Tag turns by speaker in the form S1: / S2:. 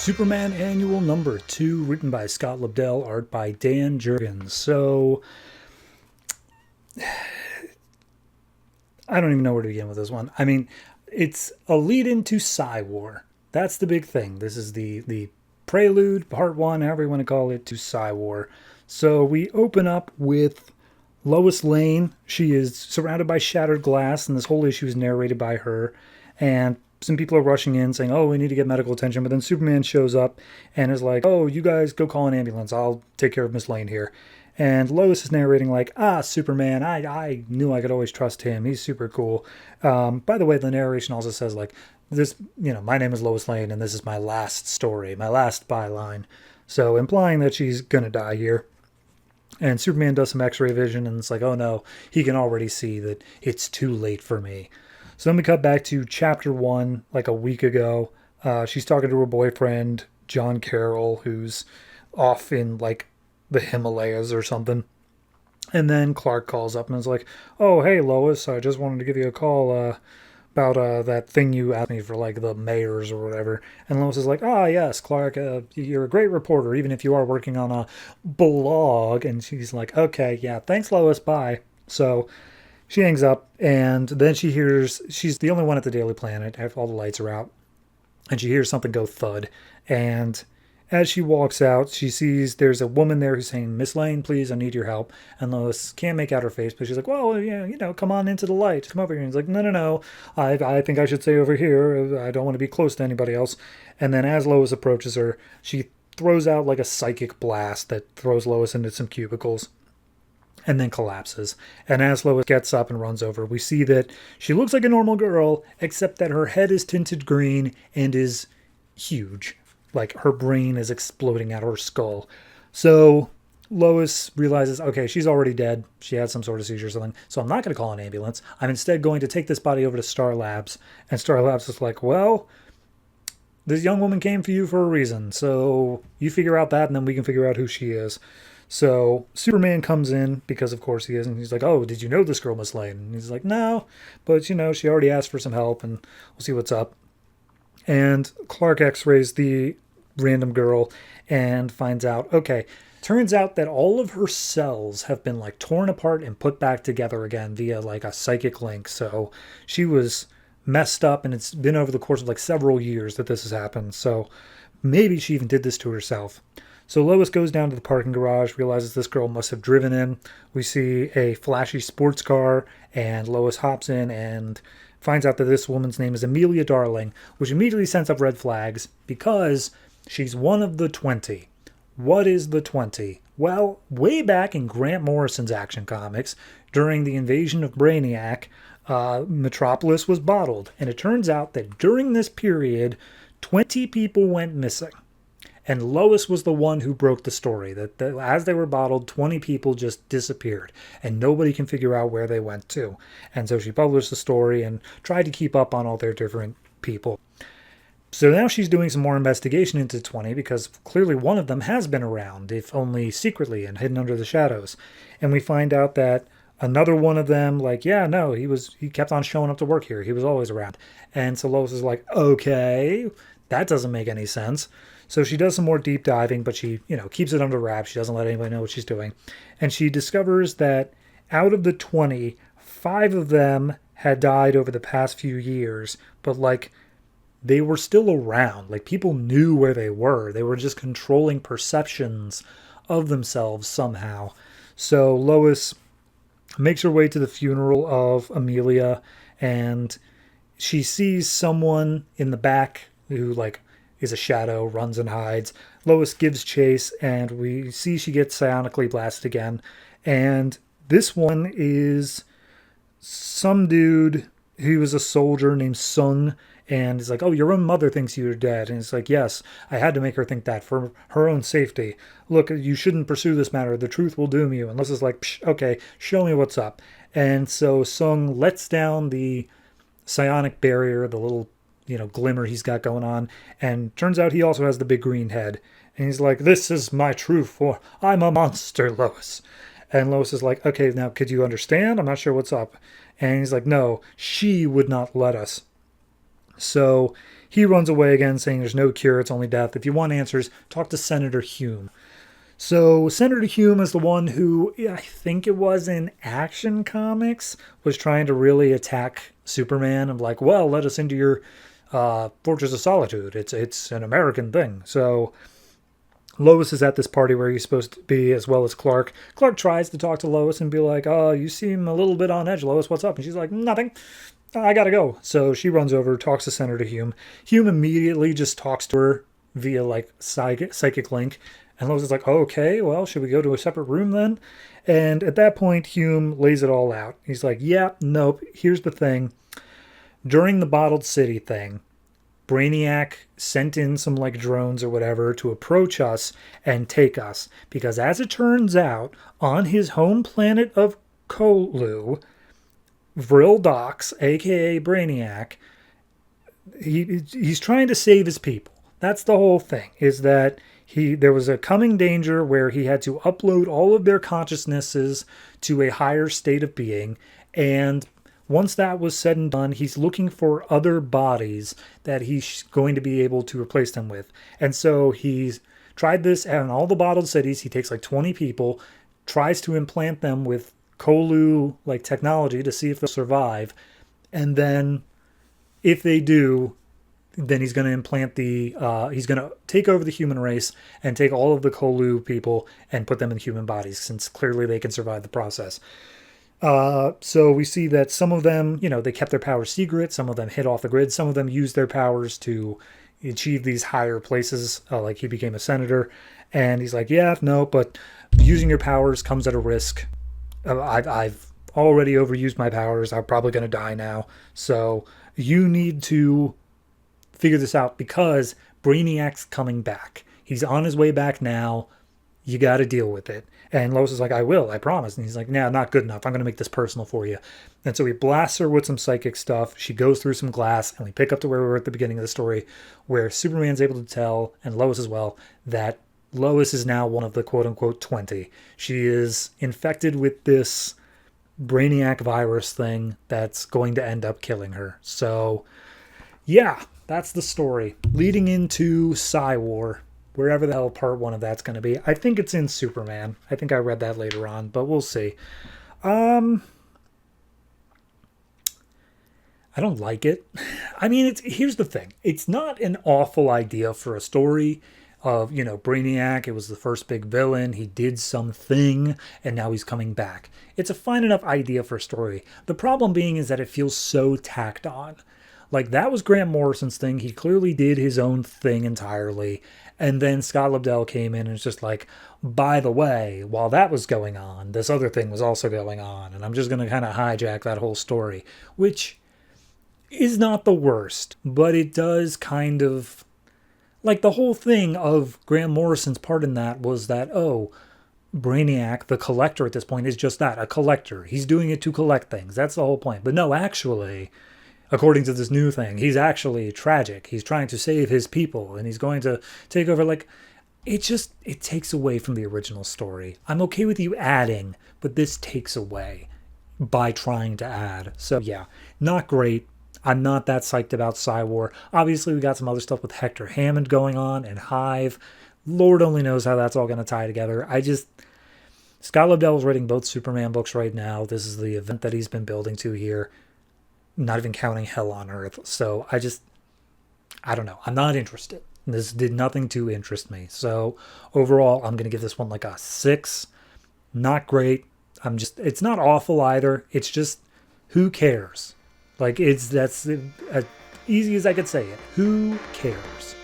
S1: Superman Annual Number 2, written by Scott Lobdell, art by Dan Jurgens. So, I don't even know where to begin with this one. I mean, it's a lead into Psy-War. That's the big thing. This is the prelude, part one, however you want to call it, to Psy-War. So we open up with Lois Lane. She is surrounded by shattered glass, and this whole issue is narrated by her. And some people are rushing in saying, oh, we need to get medical attention. But then Superman shows up and is like, oh, you guys go call an ambulance. I'll take care of Miss Lane here. And Lois is narrating like, Superman, I knew I could always trust him. He's super cool. By the way, the narration also says like, this, my name is Lois Lane and this is my last story, my last byline. So implying that she's going to die here. And Superman does some x-ray vision and it's like, oh no, he can already see that it's too late for me. So then we cut back to chapter 1, like a week ago. She's talking to her boyfriend, John Carroll, who's off in like the Himalayas or something. And then Clark calls up and is like, oh, hey, Lois, I just wanted to give you a call about that thing you asked me for, like, the mayors or whatever. And Lois is like, yes, Clark, you're a great reporter, even if you are working on a blog. And she's like, okay, yeah, thanks, Lois, bye. So she hangs up, and then she hears, she's the only one at the Daily Planet, all the lights are out, and she hears something go thud. And as she walks out, she sees there's a woman there who's saying, Miss Lane, please, I need your help. And Lois can't make out her face, but she's like, well, yeah, come on into the light. Come over here. And he's like, no. I think I should stay over here. I don't want to be close to anybody else. And then as Lois approaches her, she throws out like a psychic blast that throws Lois into some cubicles and then collapses. And as Lois gets up and runs over, we see that she looks like a normal girl, except that her head is tinted green and is huge. Like, her brain is exploding out of her skull. So Lois realizes, okay, she's already dead. She had some sort of seizure or something. So I'm not going to call an ambulance. I'm instead going to take this body over to Star Labs. And Star Labs is like, well, this young woman came for you for a reason. So you figure out that, and then we can figure out who she is. So Superman comes in, because of course he is, and he's like, oh, did you know this girl, Miss Lane? And he's like, no, but, she already asked for some help, and we'll see what's up. And Clark x-rays the random girl and finds out, okay, turns out that all of her cells have been like torn apart and put back together again via like a psychic link. So she was messed up, and it's been over the course of like several years that this has happened. So maybe she even did this to herself. So Lois goes down to the parking garage, realizes this girl must have driven in. We see a flashy sports car, and Lois hops in and finds out that this woman's name is Amelia Darling, which immediately sends up red flags because she's one of the 20. What is the 20? Well, way back in Grant Morrison's Action Comics, during the invasion of Brainiac, Metropolis was bottled. And it turns out that during this period, 20 people went missing. And Lois was the one who broke the story, that as they were bottled, 20 people just disappeared, and nobody can figure out where they went to. And so she published the story and tried to keep up on all their different people. So now she's doing some more investigation into 20, because clearly one of them has been around, if only secretly and hidden under the shadows. And we find out that another one of them, like, yeah, no, he kept on showing up to work here. He was always around. And so Lois is like, okay, that doesn't make any sense. So she does some more deep diving, but she, keeps it under wraps. She doesn't let anybody know what she's doing. And she discovers that out of the 20, 5 of them had died over the past few years, but like they were still around. Like, people knew where they were. They were just controlling perceptions of themselves somehow. So Lois makes her way to the funeral of Amelia, and she sees someone in the back who like is a shadow, runs and hides. Lois gives chase, and we see she gets psionically blasted again. And this one is some dude who was a soldier named Sung, and he's like, oh, your own mother thinks you're dead. And it's like, yes, I had to make her think that for her own safety. Look, you shouldn't pursue this matter. The truth will doom you. And Lois is like, okay, show me what's up. And so Sung lets down the psionic barrier, the little glimmer he's got going on, and turns out he also has the big green head. And he's like, this is my true form. I'm a monster, Lois. And Lois is like, okay, now could you understand? I'm not sure what's up. And he's like, no, she would not let us. So he runs away again, saying there's no cure, it's only death. If you want answers, talk to Senator Hume. So Senator Hume is the one who, I think it was in Action Comics, was trying to really attack Superman of like, well, let us into your Fortress of Solitude. It's an American thing. So Lois is at this party where he's supposed to be, as well as Clark. Clark tries to talk to Lois and be like, oh, you seem a little bit on edge, Lois. What's up? And she's like, nothing. I gotta go. So she runs over, talks to Senator Hume. Hume immediately just talks to her via like psychic link. And Lois is like, oh, okay, well, should we go to a separate room then? And at that point, Hume lays it all out. He's like, yeah, nope, here's the thing. During the Bottled City thing, Brainiac sent in some like drones or whatever to approach us and take us. Because as it turns out, on his home planet of Kolu, Vril Dox, aka Brainiac, he's trying to save his people. That's the whole thing, is that there was a coming danger where he had to upload all of their consciousnesses to a higher state of being, and once that was said and done, he's looking for other bodies that he's going to be able to replace them with. And so he's tried this on all the bottled cities. He takes like 20 people, tries to implant them with Kolu like technology to see if they'll survive, and then if they do, then he's going to implant he's going to take over the human race and take all of the Kolu people and put them in human bodies, since clearly they can survive the process. So we see that some of them, they kept their powers secret. Some of them hid off the grid. Some of them used their powers to achieve these higher places. Like he became a senator, and he's like, yeah, no, but using your powers comes at a risk. I've already overused my powers. I'm probably going to die now. So you need to figure this out, because Brainiac's coming back. He's on his way back now. You got to deal with it. And Lois is like, I will, I promise. And he's like, nah, not good enough. I'm going to make this personal for you. And so he blasts her with some psychic stuff. She goes through some glass, and we pick up to where we were at the beginning of the story, where Superman's able to tell, and Lois as well, that Lois is now one of the quote-unquote 20. She is infected with this Brainiac virus thing that's going to end up killing her. So, yeah, that's the story. Leading into Psywar, wherever the hell part 1 of that's going to be. I think it's in Superman. I think I read that later on, but we'll see. I don't like it. I mean, here's the thing. It's not an awful idea for a story of, Brainiac. It was the first big villain. He did something, and now he's coming back. It's a fine enough idea for a story. The problem being is that it feels so tacked on. Like, that was Grant Morrison's thing. He clearly did his own thing entirely. And then Scott Lobdell came in and it's just like, by the way, while that was going on, this other thing was also going on. And I'm just going to kind of hijack that whole story, which is not the worst, but it does kind of, like, the whole thing of Grant Morrison's part in that was that, oh, Brainiac, the collector at this point, is just that, a collector. He's doing it to collect things. That's the whole point. But no, actually, according to this new thing, he's actually tragic. He's trying to save his people, and he's going to take over. Like, it takes away from the original story. I'm okay with you adding, but this takes away by trying to add. So yeah, not great. I'm not that psyched about Psywar. Obviously, we got some other stuff with Hector Hammond going on and Hive. Lord only knows how that's all going to tie together. Scott Lobdell is writing both Superman books right now. This is the event that he's been building to here. Not even counting Hell on Earth. So I don't know. I'm not interested. This did nothing to interest me. So overall, I'm going to give this one like a 6. Not great. It's not awful either. It's just, who cares? Like, that's as easy as I could say it. Who cares?